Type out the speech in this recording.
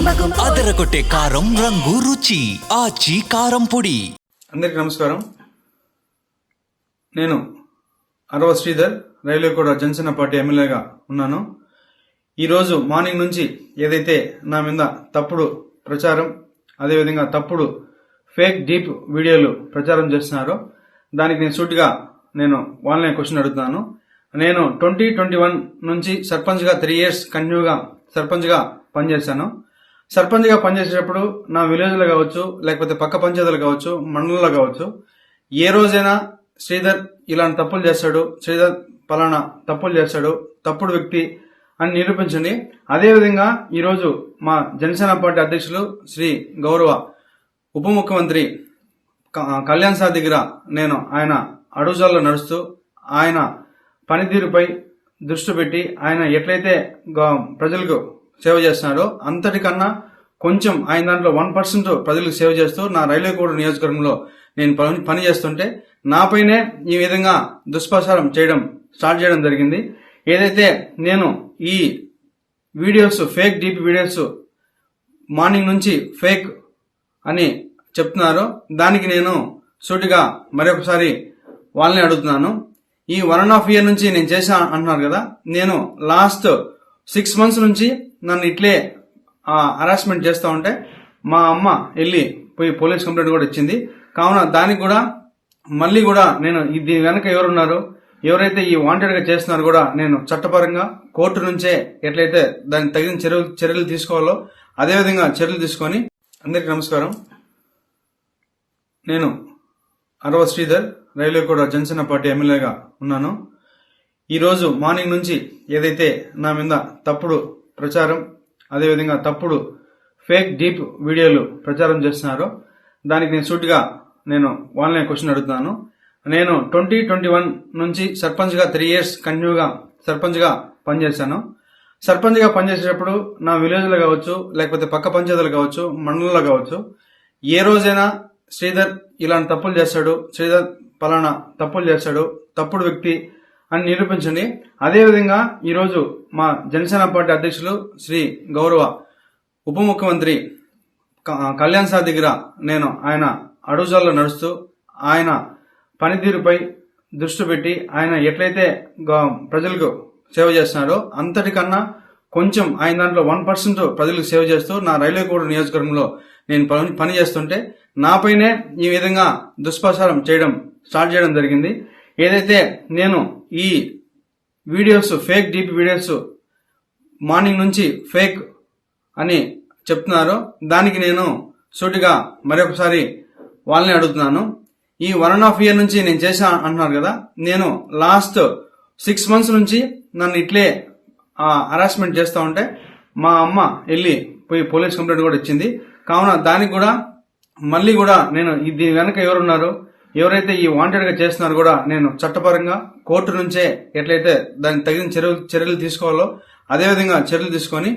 అదరగొట్టే కారం రంగు రుచి ఆచి కారం పొడి. అందరికీ నమస్కారం. నేను అరవ శ్రీధర్, రైల్వేకోట జనసేన పార్టీ ఎమ్మెల్యేగా ఉన్నాను. ఈరోజు మార్నింగ్ నుంచి ఏదైతే నా మీద తప్పుడు ప్రచారం, అదేవిధంగా తప్పుడు ఫేక్ డీప్ వీడియోలు ప్రచారం చేస్తున్నారో దానికి నేను సూటిగా వాళ్ళనే క్వశ్చన్ అడుగుతున్నాను. నేను 2021 నుంచి సర్పంచ్గా 3 years కంటిన్యూగా సర్పంచ్గా పనిచేశాను. సర్పంచ్గా పనిచేసేటప్పుడు నా విలేజ్లో కావచ్చు, లేకపోతే పక్క పంచాయతీలు కావచ్చు, మండలంలో కావచ్చు, ఏ రోజైనా శ్రీధర్ ఇలాంటి తప్పులు చేస్తాడు, శ్రీధర్ పలానా తప్పులు చేస్తాడు, తప్పుడు వ్యక్తి అని నిరూపించండి. అదేవిధంగా ఈరోజు మా జనసేన పార్టీ అధ్యక్షులు శ్రీ గౌరవ ఉప ముఖ్యమంత్రి కళ్యాణ్ సార్ దగ్గర ఆయన అడుగుజాల్లో నడుస్తూ ఆయన పనితీరుపై దృష్టి పెట్టి ఆయన ఎట్లయితే ప్రజలకు సేవ చేస్తున్నాడో అంతటికన్నా కొంచెం ఆయన దాంట్లో 1% ప్రజలకు సేవ చేస్తూ నా రైల్వేకోట నియోజకవర్గంలో నేను పని చేస్తుంటే నాపైనే ఈ విధంగా దుష్ప్రచారం స్టార్ట్ చేయడం జరిగింది. ఏదైతే నేను ఈ videos fake deep videos morning నుంచి ఫేక్ అని చెప్తున్నారో దానికి నేను సూటిగా మరొకసారి వాళ్ళని అడుగుతున్నాను. ఈ 1.5 year నుంచి నేను చేశా అంటున్నారు కదా, నేను లాస్ట్ 6 months నుంచి నన్ను ఇట్లే హరాస్మెంట్ చేస్తూ ఉంటే మా అమ్మ వెళ్ళి పోయి పోలీస్ కంప్లైంట్ కూడా ఇచ్చింది. కావున దానికి కూడా మళ్ళీ కూడా నేను దీని వెనక ఎవరున్నారు, ఎవరైతే ఈ వాంటెడ్ గా చేస్తున్నారో కూడా నేను చట్టపరంగా కోర్టు నుంచే ఎట్లయితే దానికి తగిన చర్యలు తీసుకోవాలో అదేవిధంగా చర్యలు తీసుకొని. అందరికీ నమస్కారం. నేను అరవ శ్రీధర్, రైల్వేకోట జనసేన పార్టీ ఎమ్మెల్యేగా ఉన్నాను. ఈరోజు మార్నింగ్ నుంచి ఏదైతే నా మీద తప్పుడు ప్రచారం, అదేవిధంగా తప్పుడు ఫేక్ డీప్ వీడియోలు ప్రచారం చేస్తున్నారో దానికి నేను సూటిగా వాళ్ళనే క్వశ్చన్ అడుగుతున్నాను. నేను 2021 నుంచి సర్పంచ్గా 3 years కంటిన్యూగా సర్పంచ్గా పనిచేశాను. సర్పంచ్గా పనిచేసేటప్పుడు నా విలేజ్లో కావచ్చు, లేకపోతే పక్క పంచాయతీలు కావచ్చు, మండలంలో కావచ్చు, ఏ రోజైనా శ్రీధర్ ఇలాంటి తప్పులు చేస్తాడు, శ్రీధర్ పలానా తప్పులు చేస్తాడు, తప్పుడు వ్యక్తి అని నిరూపించండి. అదేవిధంగా ఈరోజు మా జనసేన పార్టీ అధ్యక్షులు శ్రీ గౌరవ ఉప ముఖ్యమంత్రి కళ్యాణ్ సార్ దగ్గర ఆయన అడుగుజాల్లో నడుస్తూ ఆయన పనితీరుపై దృష్టి పెట్టి ఆయన ఎట్లయితే ప్రజలకు సేవ చేస్తున్నాడో అంతటికన్నా కొంచెం ఆయన దాంట్లో 1% ప్రజలకు సేవ చేస్తూ నా రైల్వేకోట నియోజకవర్గంలో నేను పని చేస్తుంటే నాపైనే ఈ విధంగా దుష్ప్రచారం స్టార్ట్ చేయడం జరిగింది. ఏదైతే నేను ఈ videos fake deep videos morning నుంచి ఫేక్ అని చెప్తున్నారో దానికి నేను సూటిగా మరొకసారి వాళ్ళని అడుగుతున్నాను. ఈ 1.5 year నుంచి నేను చేశా అంటున్నారు కదా, నేను లాస్ట్ 6 months నుంచి నన్ను ఇట్లే హరాస్మెంట్ చేస్తూ ఉంటే మా అమ్మ వెళ్ళి పోయి పోలీస్ కంప్లైంట్ కూడా ఇచ్చింది. కావున దానికి కూడా మళ్ళీ కూడా నేను దీని వెనక ఎవరున్నారు, ఎవరైతే ఈ వాంటెడ్ గా చేస్తున్నారో కూడా నేను చట్టపరంగా కోర్టు నుంచే ఎట్లయితే దానికి తగిన చర్యలు తీసుకోవాలో అదేవిధంగా చర్యలు తీసుకొని